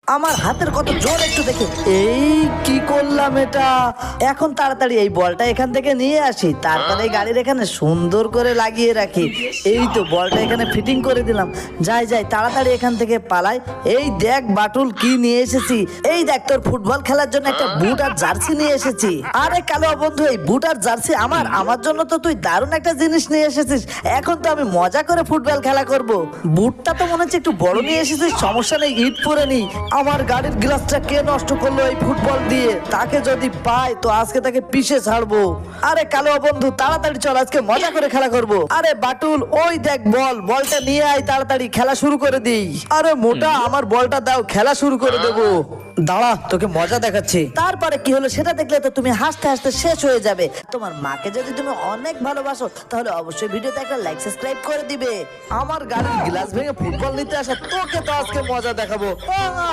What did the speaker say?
আমার হাতের কত জোর একটু দেখে। এই কি করলাম এটা। এখন তাড়াতাড়ি এই বলটা এখান থেকে নিয়ে আসি, তারপরে এই গাড়ির এখানে সুন্দর করে লাগিয়ে রাখি। এই তো বলটা এখানে ফিটিং করে দিলাম। যাই যাই তাড়াতাড়ি এখান থেকে পালাই। এই দেখ বাটুল কি নিয়ে এসেছি। এই দেখ তোর ফুটবল খেলার জন্য একটা বুট আর জার্সি নিয়ে এসেছি। আরে কালো বন্ধু, এই বুট আর জার্সি আমার জন্য তো তুই দারুণ একটা জিনিস নিয়ে এসেছিস। এখন তো আমি মজা করে ফুটবল খেলা করব। বুটটা তো মনে হচ্ছে একটু বড় নিয়ে এসেছিস, সমস্যা নেই, ইট পরে নি। আমার গাড়ির গ্লাসটা কে নষ্ট করলো এই ফুটবল দিয়ে, তাকে যদি পাই তো আজকে তাকে পিষে ছাড়বো। আরে কালো বন্ধু তাড়াতাড়ি চল, আজকে মজা করে খেলা করব। আরে বাটুল ওই দেখ বলটা নিয়ে আয়, তাড়াতাড়ি খেলা শুরু করে দিই। আরে মোটা আমার বলটা দাও, খেলা শুরু করে দেবো। দাঁড়া তোকে মজা দেখাচ্ছি। তারপরে কি হলো সেটা দেখলে তো তুমি হাসতে হাসতে শেষ হয়ে যাবে। তোমার মাকে যদি তুমি অনেক ভালোবাসো তাহলে অবশ্যই ভিডিওতে একটা লাইক সাবস্ক্রাইব করে দিবে। আমার গাড়ির গ্লাস ভেঙে ফুটবল নিতে আসা তোকে তো আজকে মজা দেখাবো।